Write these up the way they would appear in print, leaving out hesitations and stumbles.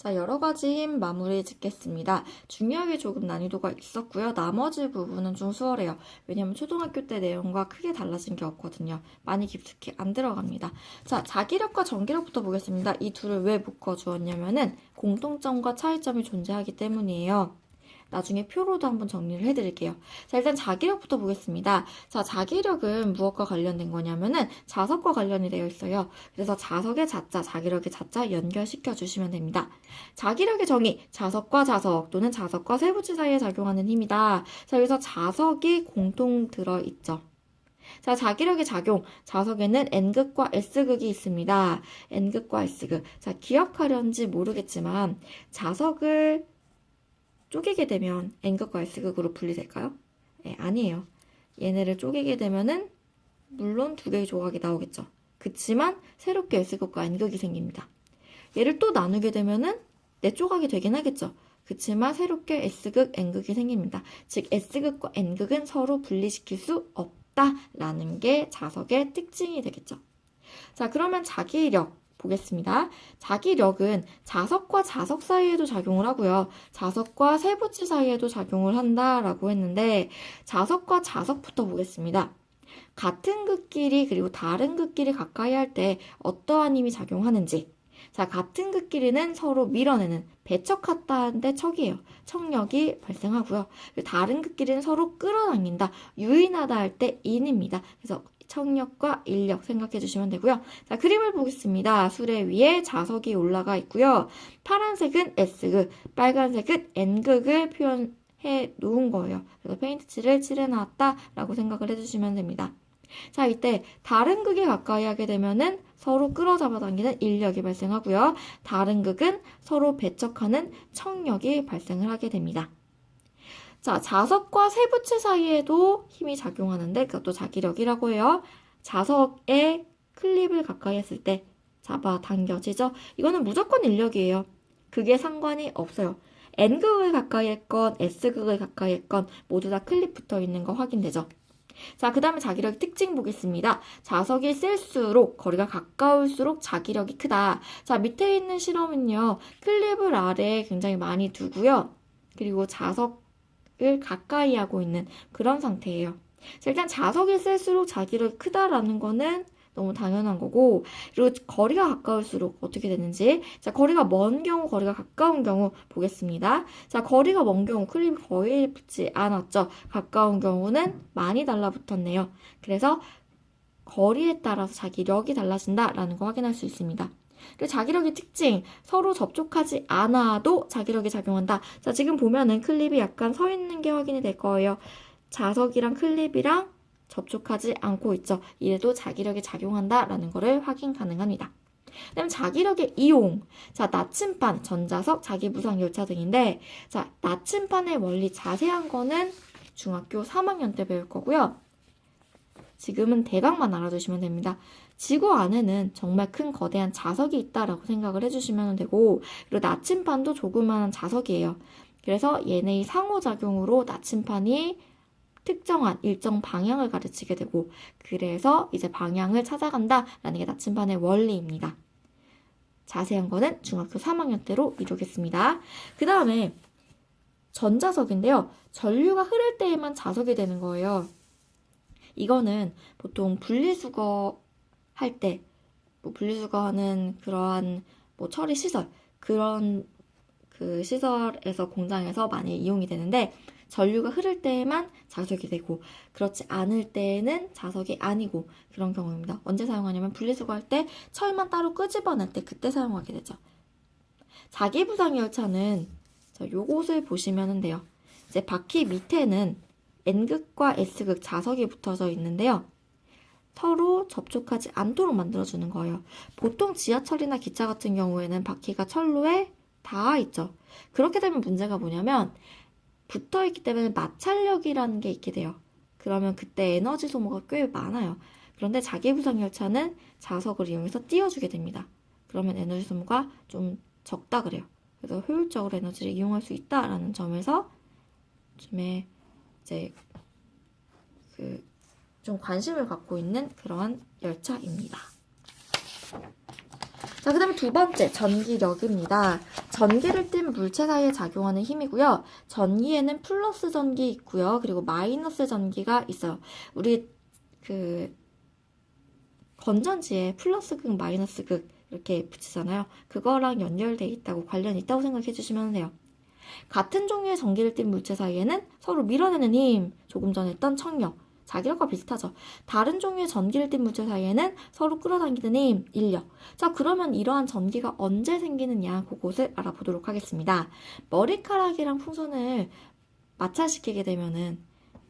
자, 여러 가지 힘 마무리 짓겠습니다. 중요하게 조금 난이도가 있었고요. 나머지 부분은 좀 수월해요. 왜냐면 초등학교 때 내용과 크게 달라진 게 없거든요. 많이 깊숙이 안 들어갑니다. 자, 자기력과 전기력부터 보겠습니다. 이 둘을 왜 묶어주었냐면은 공통점과 차이점이 존재하기 때문이에요. 나중에 표로도 한번 정리를 해드릴게요. 자, 일단 자기력부터 보겠습니다. 자, 자기력은 무엇과 관련된 거냐면은 자석과 관련이 되어 있어요. 그래서 자석의 자자, 자기력의 자자 연결시켜 주시면 됩니다. 자기력의 정의, 자석과 자석 또는 자석과 세부치 사이에 작용하는 힘이다. 자, 여기서 자석이 공통 들어있죠. 자, 자기력의 작용. 자석에는 N극과 S극이 있습니다. N극과 S극. 자, 기억하려는지 모르겠지만 자석을 쪼개게 되면 N극과 S극으로 분리될까요? 네, 아니에요. 얘네를 쪼개게 되면은 물론 두 개의 조각이 나오겠죠. 그치만 새롭게 S극과 N극이 생깁니다. 얘를 또 나누게 되면은 네 조각이 되긴 하겠죠. 그치만 새롭게 S극, N극이 생깁니다. 즉 S극과 N극은 서로 분리시킬 수 없다라는 게 자석의 특징이 되겠죠. 자, 그러면 자기력 보겠습니다. 자기력은 자석과 자석 사이에도 작용을 하고요. 자석과 세부치 사이에도 작용을 한다라고 했는데 자석과 자석부터 보겠습니다. 같은 극끼리 그리고 다른 극끼리 가까이 할 때 어떠한 힘이 작용하는지. 자, 같은 극끼리는 서로 밀어내는 배척하다 하는데 척이에요. 척력이 발생하고요. 다른 극끼리는 서로 끌어당긴다, 유인하다 할 때 인입니다. 그래서 척력과 인력 생각해 주시면 되고요. 자, 그림을 보겠습니다. 수레 위에 자석이 올라가 있고요. 파란색은 S극, 빨간색은 N극을 표현해 놓은 거예요. 그래서 페인트칠을 칠해 놨다라고 생각을 해주시면 됩니다. 자, 이때 다른 극에 가까이 하게 되면은 서로 끌어잡아 당기는 인력이 발생하고요. 다른 극은 서로 배척하는 척력이 발생을 하게 됩니다. 자, 자석과 세부치 사이에도 힘이 작용하는데 그것도 자기력이라고 해요. 자석에 클립을 가까이 했을 때 잡아 당겨지죠? 이거는 무조건 인력이에요. 그게 상관이 없어요. N극을 가까이 했건 S극을 가까이 했건 모두 다 클립 붙어 있는 거 확인되죠? 자, 그 다음에 자기력의 특징 보겠습니다. 자석이 쓸수록 거리가 가까울수록 자기력이 크다. 자, 밑에 있는 실험은요. 클립을 아래에 굉장히 많이 두고요. 그리고 자석을 가까이 하고 있는 그런 상태예요. 자, 일단 자석이 쓸수록 자기력이 크다라는 거는 너무 당연한 거고, 그리고 거리가 가까울수록 어떻게 되는지. 자, 거리가 먼 경우, 거리가 가까운 경우 보겠습니다. 자, 거리가 먼 경우 클립이 거의 붙지 않았죠. 가까운 경우는 많이 달라붙었네요. 그래서 거리에 따라서 자기력이 달라진다라는 거 확인할 수 있습니다. 그리고 자기력의 특징, 서로 접촉하지 않아도 자기력이 작용한다. 자, 지금 보면은 클립이 약간 서 있는 게 확인이 될 거예요. 자석이랑 클립이랑 접촉하지 않고 있죠. 이래도 자기력이 작용한다라는 거를 확인 가능합니다. 그다음 자기력의 이용. 자, 나침반, 전자석, 자기부상 열차 등인데, 자, 나침반의 원리 자세한 거는 중학교 3학년 때 배울 거고요. 지금은 대강만 알아두시면 됩니다. 지구 안에는 정말 큰 거대한 자석이 있다라고 생각을 해주시면 되고, 그리고 나침반도 조그마한 자석이에요. 그래서 얘네의 상호작용으로 나침반이 특정한 일정 방향을 가르치게 되고, 그래서 이제 방향을 찾아간다라는 게 나침반의 원리입니다. 자세한 거는 중학교 3학년 때로 이루겠습니다. 그 다음에 전자석인데요. 전류가 흐를 때에만 자석이 되는 거예요. 이거는 보통 분리수거 할 때, 분리수거하는 그러한 처리 시설, 그런 그 시설에서 공장에서 많이 이용이 되는데, 전류가 흐를 때에만 자석이 되고 그렇지 않을 때에는 자석이 아니고 그런 경우입니다. 언제 사용하냐면 분리수거할 때 철만 따로 끄집어낼 때 그때 사용하게 되죠. 자기부상 열차는 요것을 보시면 돼요. 이제 바퀴 밑에는 N극과 S극 자석이 붙어져 있는데요. 서로 접촉하지 않도록 만들어주는 거예요. 보통 지하철이나 기차 같은 경우에는 바퀴가 철로에 닿아 있죠. 그렇게 되면 문제가 뭐냐면 붙어있기 때문에 마찰력이라는 게 있게 돼요. 그러면 그때 에너지 소모가 꽤 많아요. 그런데 자기부상 열차는 자석을 이용해서 띄워주게 됩니다. 그러면 에너지 소모가 좀 적다 그래요. 그래서 효율적으로 에너지를 이용할 수 있다라는 점에서 요즘에 이제 좀 관심을 갖고 있는 그러한 열차입니다. 자, 그 다음에 두 번째, 전기력입니다. 전기를 띤 물체 사이에 작용하는 힘이고요. 전기에는 플러스 전기 있고요. 그리고 마이너스 전기가 있어요. 우리 건전지에 플러스 극, 마이너스 극 이렇게 붙이잖아요. 그거랑 연결돼 있다고, 관련이 있다고 생각해 주시면 돼요. 같은 종류의 전기를 띤 물체 사이에는 서로 밀어내는 힘, 조금 전에 했던 청력, 자기력과 비슷하죠. 다른 종류의 전기를 띤 물체 사이에는 서로 끌어당기는 힘, 인력. 자, 그러면 이러한 전기가 언제 생기느냐, 그것을 알아보도록 하겠습니다. 머리카락이랑 풍선을 마찰시키게 되면은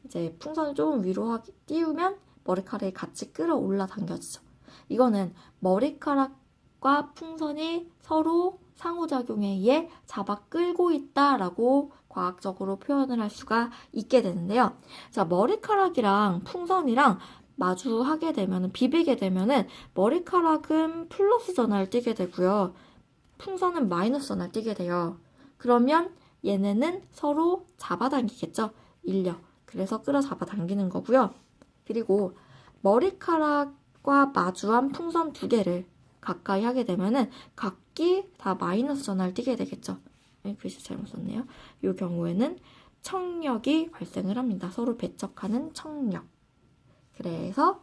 이제 풍선을 조금 위로 띄우면 머리카락이 같이 끌어올라 당겨지죠. 이거는 머리카락과 풍선이 서로 상호작용에 의해 잡아 끌고 있다라고 과학적으로 표현을 할 수가 있게 되는데요. 자, 머리카락이랑 풍선이랑 마주하게 되면, 비비게 되면은 머리카락은 플러스 전하를 띠게 되고요. 풍선은 마이너스 전하를 띠게 돼요. 그러면 얘네는 서로 잡아당기겠죠. 인력. 그래서 끌어 잡아당기는 거고요. 그리고 머리카락과 마주한 풍선 두 개를 가까이 하게 되면은 각기 다 마이너스 전하를 띠게 되겠죠. 글씨 잘못 썼네요. 이 경우에는 청력이 발생을 합니다. 서로 배척하는 청력. 그래서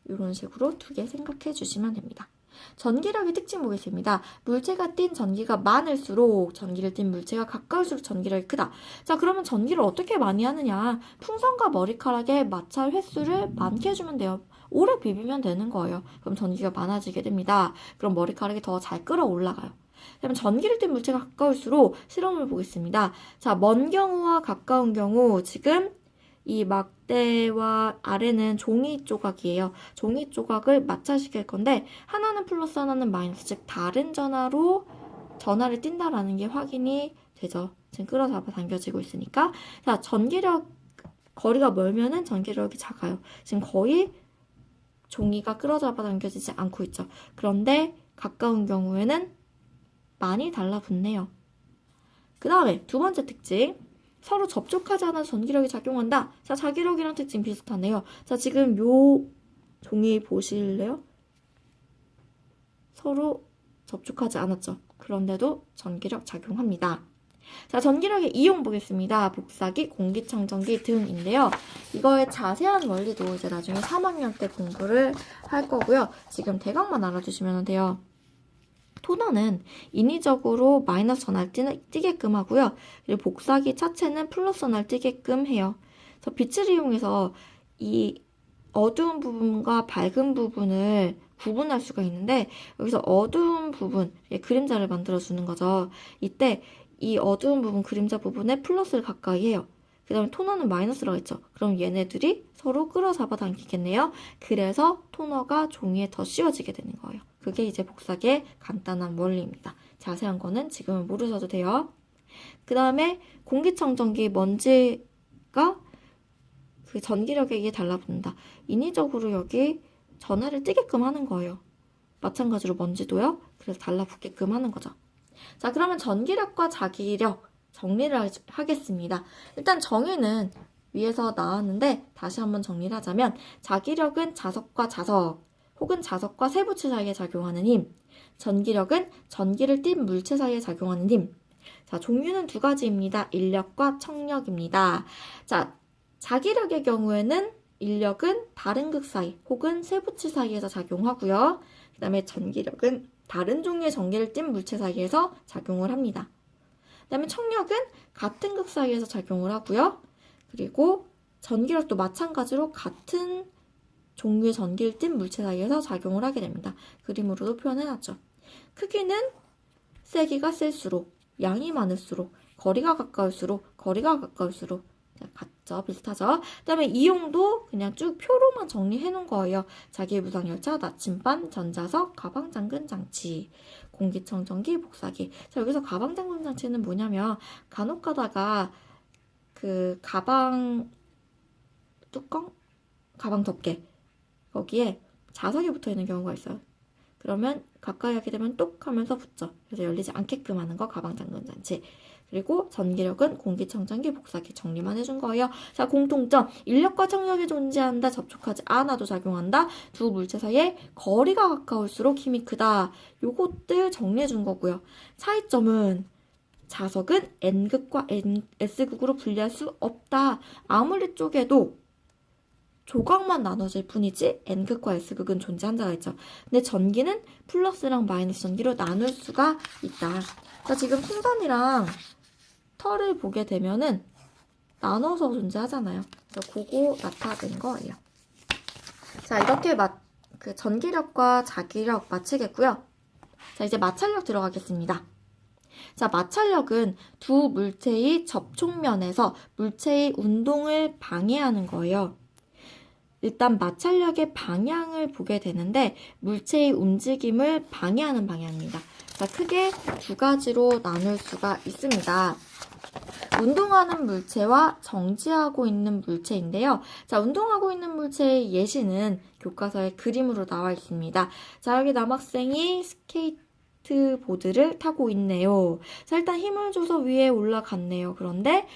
이런 식으로 두 개 생각해 주시면 됩니다. 전기력의 특징 보겠습니다. 물체가 띈 전기가 많을수록, 전기를 띤 물체가 가까울수록 전기력이 크다. 자, 그러면 전기를 어떻게 많이 하느냐? 풍선과 머리카락의 마찰 횟수를 많게 해주면 돼요. 오래 비비면 되는 거예요. 그럼 전기가 많아지게 됩니다. 그럼 머리카락이 더 잘 끌어올라가요. 그러면 전기를 띤 물체가 가까울수록 실험을 보겠습니다. 자, 먼 경우와 가까운 경우, 지금 이 막대와 아래는 종이 조각이에요. 종이 조각을 마찰시킬 건데 하나는 플러스 하나는 마이너스, 즉 다른 전하로 전하를 띈다라는 게 확인이 되죠. 지금 끌어잡아 당겨지고 있으니까. 자, 전기력, 거리가 멀면은 전기력이 작아요. 지금 거의 종이가 끌어잡아 당겨지지 않고 있죠. 그런데 가까운 경우에는 많이 달라붙네요. 그 다음에 두 번째 특징, 서로 접촉하지 않아서 전기력이 작용한다. 자, 자기력이랑 특징 비슷하네요. 자, 지금 요 종이 보실래요? 서로 접촉하지 않았죠. 그런데도 전기력 작용합니다. 자, 전기력의 이용 보겠습니다. 복사기, 공기청정기 등인데요. 이거의 자세한 원리도 이제 나중에 3학년 때 공부를 할 거고요. 지금 대강만 알아두시면 돼요. 토너는 인위적으로 마이너스 전하를 띄게끔 하고요. 그리고 복사기 차체는 플러스 전하를 띄게끔 해요. 그래서 빛을 이용해서 이 어두운 부분과 밝은 부분을 구분할 수가 있는데, 여기서 어두운 부분, 그림자를 만들어주는 거죠. 이때 이 어두운 부분, 그림자 부분에 플러스를 가까이 해요. 그 다음에 토너는 마이너스라고 했죠. 그럼 얘네들이 서로 끌어잡아 당기겠네요. 그래서 토너가 종이에 더 씌워지게 되는 거예요. 그게 이제 복사기의 간단한 원리입니다. 자세한 거는 지금은 모르셔도 돼요. 그 다음에 공기청정기, 먼지가 그 전기력에 의해 달라붙는다. 인위적으로 여기 전하를 띄게끔 하는 거예요. 마찬가지로 먼지도요. 그래서 달라붙게끔 하는 거죠. 자, 그러면 전기력과 자기력 정리를 하겠습니다. 일단 정의는 위에서 나왔는데 다시 한번 정리를 하자면, 자기력은 자석과 자석 혹은 자석과 세부체 사이에 작용하는 힘, 전기력은 전기를 띤 물체 사이에 작용하는 힘. 자, 종류는 두 가지입니다. 인력과 청력입니다. 자, 자기력의 경우에는 인력은 다른 극 사이 혹은 세부체 사이에서 작용하고요. 그 다음에 전기력은 다른 종류의 전기를 띤 물체 사이에서 작용을 합니다. 그 다음에 청력은 같은 극 사이에서 작용을 하고요. 그리고 전기력도 마찬가지로 같은 종류의 전기를 띤 물체 사이에서 작용을 하게 됩니다. 그림으로도 표현해놨죠. 크기는 세기가 셀수록, 양이 많을수록, 거리가 가까울수록 같죠? 비슷하죠? 그 다음에 이용도 그냥 쭉 표로만 정리해놓은 거예요. 자기부상열차, 나침반, 전자석, 가방잠근 장치, 공기청정기, 복사기. 자, 여기서 가방잠근 장치는 뭐냐면, 간혹 가다가 그 가방 뚜껑? 가방 덮개. 거기에 자석이 붙어 있는 경우가 있어요. 그러면 가까이 하게 되면 똑 하면서 붙죠. 그래서 열리지 않게끔 하는 거 가방 잠금 장치. 그리고 전기력은 공기청정기 복사기 정리만 해준 거예요. 자, 공통점. 인력과 청력이 존재한다. 접촉하지 않아도 작용한다. 두 물체 사이에 거리가 가까울수록 힘이 크다. 요것들 정리해준 거고요. 차이점은 자석은 N극과 S극으로 분리할 수 없다. 아무리 쪼개도 조각만 나눠질 뿐이지 N극과 S극은 존재한다가 있죠. 근데 전기는 플러스랑 마이너스 전기로 나눌 수가 있다. 자, 지금 풍선이랑 털을 보게 되면은 나눠서 존재하잖아요. 그래서 그거 나타낸 거예요. 자, 이렇게 그 전기력과 자기력 마치겠고요. 자, 이제 마찰력 들어가겠습니다. 자, 마찰력은 두 물체의 접촉면에서 물체의 운동을 방해하는 거예요. 일단 마찰력의 방향을 보게 되는데 물체의 움직임을 방해하는 방향입니다. 자, 크게 두 가지로 나눌 수가 있습니다. 운동하는 물체와 정지하고 있는 물체인데요. 자, 운동하고 있는 물체의 예시는 교과서에 그림으로 나와 있습니다. 자, 여기 남학생이 스케이트보드를 타고 있네요. 자, 일단 힘을 줘서 위에 올라갔네요. 그런데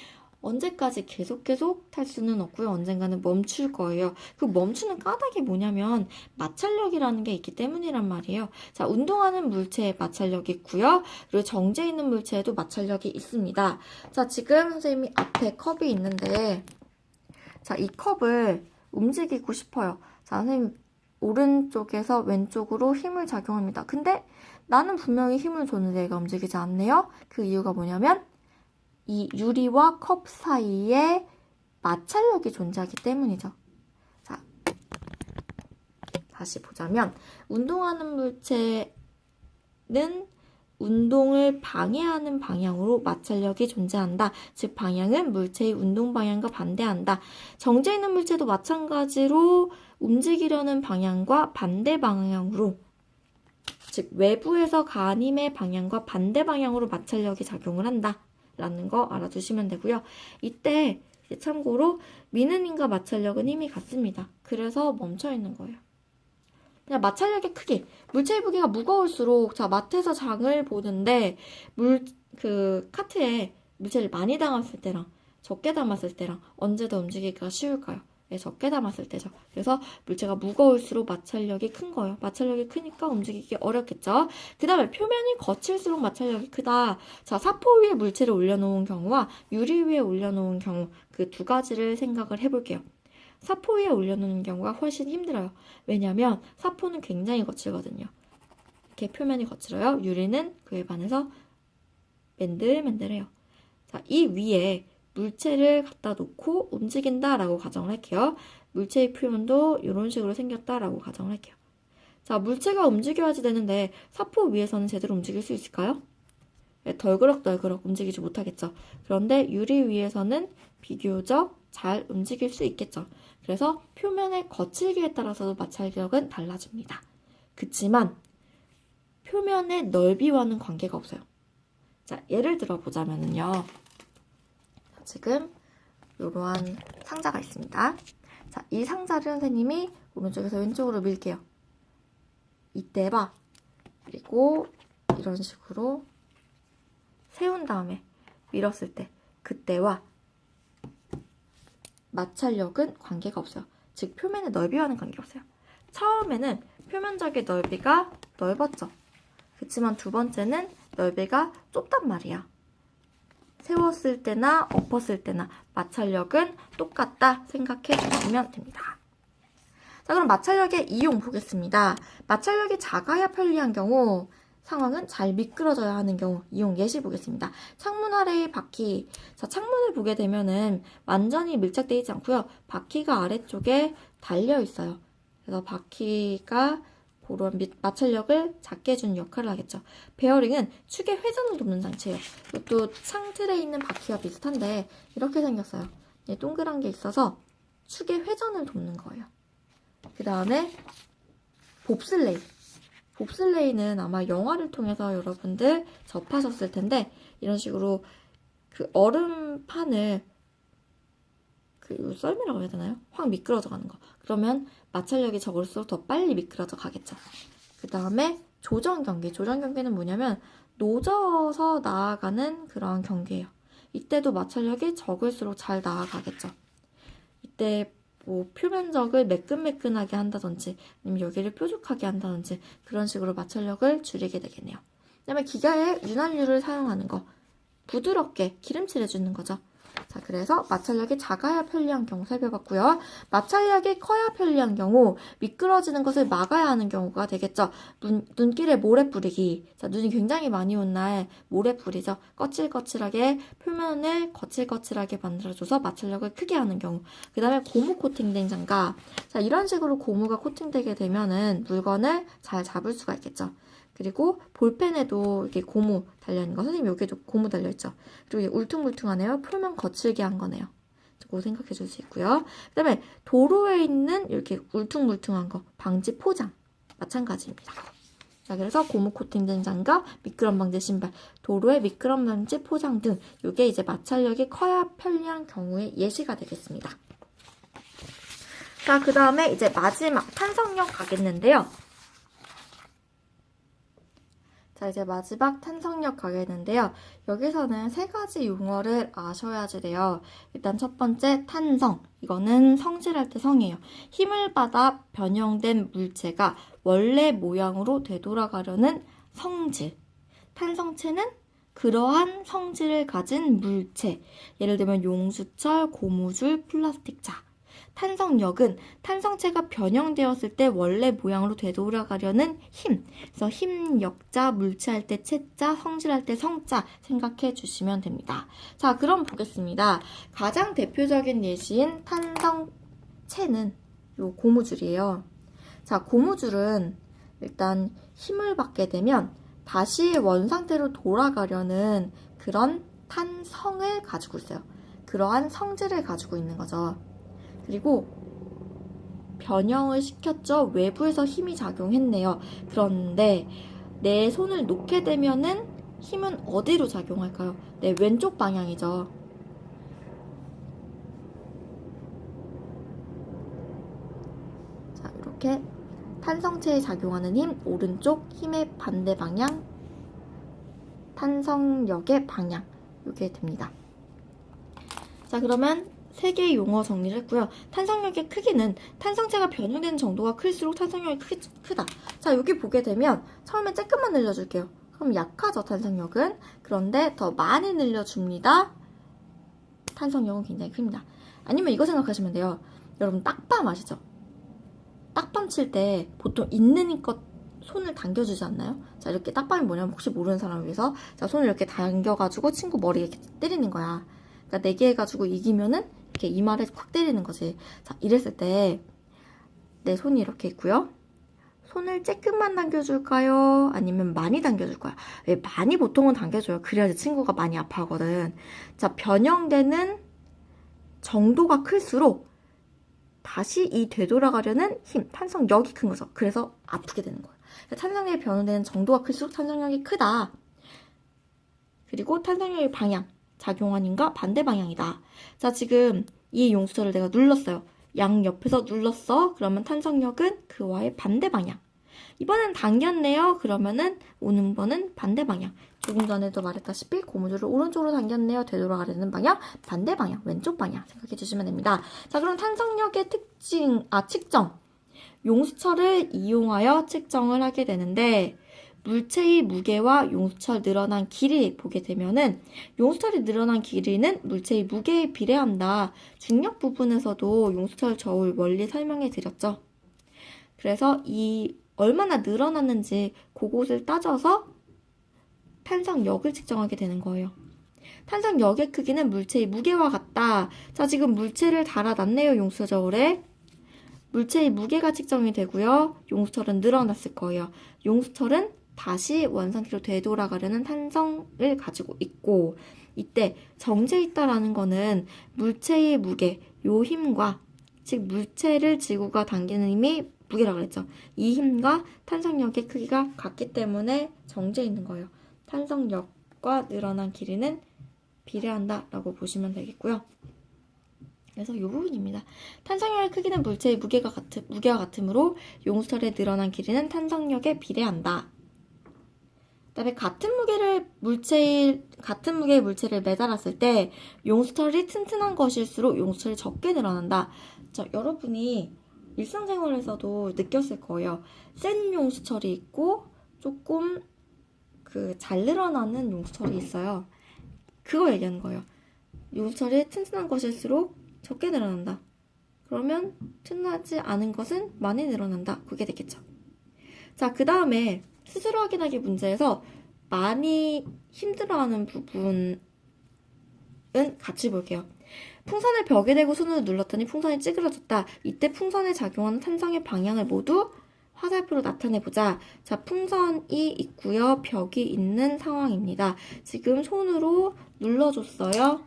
언제까지 계속 탈 수는 없고요. 언젠가는 멈출 거예요. 그 멈추는 까닭이 뭐냐면 마찰력이라는 게 있기 때문이란 말이에요. 자, 운동하는 물체에 마찰력이 있고요. 그리고 정지해 있는 물체에도 마찰력이 있습니다. 자, 지금 선생님이 앞에 컵이 있는데 자, 이 컵을 움직이고 싶어요. 자, 선생님 오른쪽에서 왼쪽으로 힘을 작용합니다. 근데 나는 분명히 힘을 줬는데 얘가 움직이지 않네요. 그 이유가 뭐냐면 이 유리와 컵 사이에 마찰력이 존재하기 때문이죠. 자, 다시 보자면 운동하는 물체는 운동을 방해하는 방향으로 마찰력이 존재한다. 즉 방향은 물체의 운동 방향과 반대한다. 정지해 있는 물체도 마찬가지로 움직이려는 방향과 반대 방향으로 즉 외부에서 가한 힘의 방향과 반대 방향으로 마찰력이 작용을 한다. 라는 거 알아두시면 되고요. 이때 참고로 미는 힘과 마찰력은 힘이 같습니다. 그래서 멈춰 있는 거예요. 그냥 마찰력의 크기. 물체의 무게가 무거울수록 자, 마트에서 장을 보는데 카트에 물체를 많이 담았을 때랑 적게 담았을 때랑 언제 더 움직이기가 쉬울까요? 네, 적게 담았을 때죠. 그래서 물체가 무거울수록 마찰력이 큰 거예요. 마찰력이 크니까 움직이기 어렵겠죠. 그 다음에 표면이 거칠수록 마찰력이 크다. 자, 사포 위에 물체를 올려놓은 경우와 유리 위에 올려놓은 경우 그 두 가지를 생각을 해볼게요. 사포 위에 올려놓는 경우가 훨씬 힘들어요. 왜냐하면 사포는 굉장히 거칠거든요. 이렇게 표면이 거칠어요. 유리는 그에 반해서 맨들맨들해요. 자, 이 위에 물체를 갖다 놓고 움직인다라고 가정을 할게요. 물체의 표현도 이런 식으로 생겼다라고 가정을 할게요. 자, 물체가 움직여야지 되는데 사포 위에서는 제대로 움직일 수 있을까요? 네, 덜그럭 움직이지 못하겠죠. 그런데 유리 위에서는 비교적 잘 움직일 수 있겠죠. 그래서 표면의 거칠기에 따라서도 마찰력은 달라집니다. 그치만 표면의 넓이와는 관계가 없어요. 자, 예를 들어 보자면요. 지금 이러한 상자가 있습니다. 자, 이 상자를 선생님이 오른쪽에서 왼쪽으로 밀게요. 이때 봐. 그리고 이런 식으로 세운 다음에 밀었을 때 그때와 마찰력은 관계가 없어요. 즉 표면의 넓이와는 관계가 없어요. 처음에는 표면적인 넓이가 넓었죠. 그렇지만 두 번째는 넓이가 좁단 말이야. 세웠을 때나 엎었을 때나 마찰력은 똑같다 생각해 주시면 됩니다. 자, 그럼 마찰력의 이용 보겠습니다. 마찰력이 작아야 편리한 경우, 상황은 잘 미끄러져야 하는 경우 이용 예시 보겠습니다. 창문 아래의 바퀴. 자, 창문을 보게 되면은 완전히 밀착되어 있지 않고요. 바퀴가 아래쪽에 달려 있어요. 그래서 바퀴가 그런 마찰력을 작게 해주는 역할을 하겠죠. 베어링은 축의 회전을 돕는 장치예요. 이것도 창틀에 있는 바퀴와 비슷한데 이렇게 생겼어요. 동그란 게 있어서 축의 회전을 돕는 거예요. 그 다음에 봅슬레이. 봅슬레이는 아마 영화를 통해서 여러분들 접하셨을 텐데 이런 식으로 그 얼음판을 썰매라고 해야 되나요? 확 미끄러져 가는 거. 그러면 마찰력이 적을수록 더 빨리 미끄러져 가겠죠. 그 다음에 조정 경계. 조정 경계는 뭐냐면 노져서 나아가는 그런 경계예요. 이때도 마찰력이 적을수록 잘 나아가겠죠. 이때 뭐 표면적을 매끈매끈하게 한다든지 아니면 여기를 뾰족하게 한다든지 그런 식으로 마찰력을 줄이게 되겠네요. 그 다음에 기가에 윤활유를 사용하는 거. 부드럽게 기름칠해주는 거죠. 자, 그래서 마찰력이 작아야 편리한 경우 살펴봤고요. 마찰력이 커야 편리한 경우 미끄러지는 것을 막아야 하는 경우가 되겠죠. 눈길에 모래 뿌리기. 자, 눈이 굉장히 많이 온 날 모래 뿌리죠. 거칠거칠하게 표면을 거칠거칠하게 만들어줘서 마찰력을 크게 하는 경우. 그 다음에 고무 코팅된 장갑. 자, 이런 식으로 고무가 코팅되게 되면은 물건을 잘 잡을 수가 있겠죠. 그리고 볼펜에도 이렇게 고무 달려있는 거. 선생님 여기도 고무 달려있죠. 그리고 이게 울퉁불퉁하네요. 표면 거칠게 한 거네요. 그거 생각해 줄 수 있고요. 그 다음에 도로에 있는 이렇게 울퉁불퉁한 거. 방지 포장. 마찬가지입니다. 자, 그래서 고무 코팅된 장갑, 미끄럼 방지 신발, 도로에 미끄럼 방지 포장 등 이게 이제 마찰력이 커야 편리한 경우의 예시가 되겠습니다. 자, 그 다음에 이제 마지막 탄성력 가겠는데요. 자, 이제 마지막 탄성력 가겠는데요. 여기서는 세 가지 용어를 아셔야지 돼요. 일단 첫 번째 탄성. 이거는 성질할 때 성이에요. 힘을 받아 변형된 물체가 원래 모양으로 되돌아가려는 성질. 탄성체는 그러한 성질을 가진 물체. 예를 들면 용수철, 고무줄, 플라스틱자. 탄성력은 탄성체가 변형되었을 때 원래 모양으로 되돌아가려는 힘. 그래서 힘력자, 물체할 때 체자, 성질할 때 성자 생각해 주시면 됩니다. 자, 그럼 보겠습니다. 가장 대표적인 예시인 탄성체는 요 고무줄이에요. 자, 고무줄은 일단 힘을 받게 되면 다시 원상태로 돌아가려는 그런 탄성을 가지고 있어요. 그러한 성질을 가지고 있는 거죠. 그리고 변형을 시켰죠. 외부에서 힘이 작용했네요. 그런데 내 손을 놓게 되면은 힘은 어디로 작용할까요? 네, 왼쪽 방향이죠. 자, 이렇게 탄성체에 작용하는 힘, 오른쪽 힘의 반대 방향, 탄성력의 방향, 이게 됩니다. 자, 그러면 세 개의 용어 정리를 했고요. 탄성력의 크기는 탄성체가 변형되는 정도가 클수록 탄성력이 크다. 자, 여기 보게 되면 처음에 조금만 늘려줄게요. 그럼 약하죠, 탄성력은. 그런데 더 많이 늘려줍니다. 탄성력은 굉장히 큽니다. 아니면 이거 생각하시면 돼요. 여러분 딱밤 아시죠? 딱밤 칠 때 보통 있는 힘껏 손을 당겨주지 않나요? 자, 이렇게 딱밤이 뭐냐면 혹시 모르는 사람을 위해서 자, 손을 이렇게 당겨가지고 친구 머리에 이렇게 때리는 거야. 그러니까 4개 해가지고 이기면은 이렇게 이마를 콱 때리는 거지. 자, 이랬을 때 내 손이 이렇게 있고요. 손을 조금만 당겨줄까요? 아니면 많이 당겨줄까요? 왜 많이 보통은 당겨줘요. 그래야지 친구가 많이 아파하거든. 자, 변형되는 정도가 클수록 다시 이 되돌아가려는 힘, 탄성력이 큰 거죠. 그래서 아프게 되는 거예요. 탄성력이 변형되는 정도가 클수록 탄성력이 크다. 그리고 탄성력의 방향, 작용한 힘과 반대 방향이다. 자, 지금 이 용수철을 내가 눌렀어요. 양옆에서 눌렀어. 그러면 탄성력은 그와의 반대 방향. 이번엔 당겼네요. 그러면은 오는 번은 반대 방향. 조금 전에도 말했다시피 고무줄을 오른쪽으로 당겼네요. 되돌아가려는 방향, 반대 방향, 왼쪽 방향 생각해 주시면 됩니다. 자, 그럼 탄성력의 측정. 용수철을 이용하여 측정을 하게 되는데 물체의 무게와 용수철 늘어난 길이 보게 되면은 용수철이 늘어난 길이는 물체의 무게에 비례한다. 중력 부분에서도 용수철 저울 원리 설명해 드렸죠. 그래서 이 얼마나 늘어났는지 그곳을 따져서 탄성력을 측정하게 되는 거예요. 탄성력의 크기는 물체의 무게와 같다. 자, 지금 물체를 달아놨네요. 용수철 저울에. 물체의 무게가 측정이 되고요. 용수철은 늘어났을 거예요. 용수철은 다시 원상태로 되돌아가려는 탄성을 가지고 있고 이때 정제 있다라는 거는 물체의 무게, 요 힘과 즉 물체를 지구가 당기는 힘이 무게라고 그랬죠. 이 힘과 탄성력의 크기가 같기 때문에 정제 있는 거예요. 탄성력과 늘어난 길이는 비례한다라고 보시면 되겠고요. 그래서 이 부분입니다. 탄성력의 크기는 물체의 무게와 같으므로 용수철의 늘어난 길이는 탄성력에 비례한다. 그다음에 같은 무게의 물체를 매달았을 때 용수철이 튼튼한 것일수록 용수철이 적게 늘어난다. 자, 여러분이 일상생활에서도 느꼈을 거예요. 센 용수철이 있고 조금 잘 늘어나는 용수철이 있어요. 그거 얘기하는 거예요. 용수철이 튼튼한 것일수록 적게 늘어난다. 그러면 튼튼하지 않은 것은 많이 늘어난다. 그게 되겠죠. 자, 그 다음에 스스로 확인하기 문제에서 많이 힘들어하는 부분은 같이 볼게요. 풍선을 벽에 대고 손으로 눌렀더니 풍선이 찌그러졌다. 이때 풍선에 작용하는 탄성의 방향을 모두 화살표로 나타내보자. 자, 풍선이 있고요. 벽이 있는 상황입니다. 지금 손으로 눌러줬어요.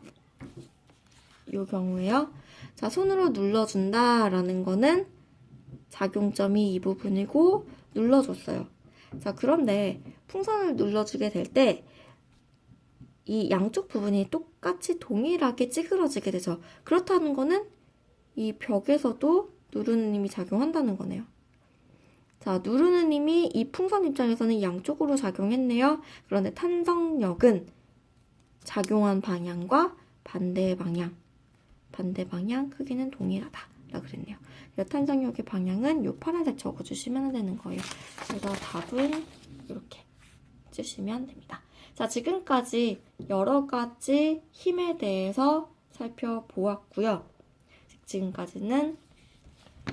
이 경우에요. 자, 손으로 눌러준다라는 거는 작용점이 이 부분이고 눌러줬어요. 자, 그런데 풍선을 눌러주게 될 때 이 양쪽 부분이 똑같이 동일하게 찌그러지게 되죠. 그렇다는 거는 이 벽에서도 누르는 힘이 작용한다는 거네요. 자, 누르는 힘이 이 풍선 입장에서는 양쪽으로 작용했네요. 그런데 탄성력은 작용한 방향과 반대 방향 크기는 동일하다 라고 그랬네요. 탄성력의 방향은 이 파란색 적어주시면 되는 거예요. 그래서 답은 이렇게 주시면 됩니다. 자, 지금까지 여러 가지 힘에 대해서 살펴보았고요. 지금까지는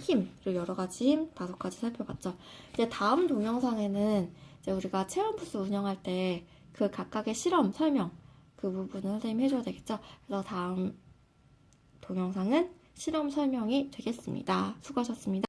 힘, 그리고 여러 가지 힘 5가지 살펴봤죠. 이제 다음 동영상에는 이제 우리가 체험부스 운영할 때 그 각각의 실험 설명 그 부분을 선생님이 해줘야 되겠죠. 그래서 다음 동영상은 실험 설명이 되겠습니다. 수고하셨습니다.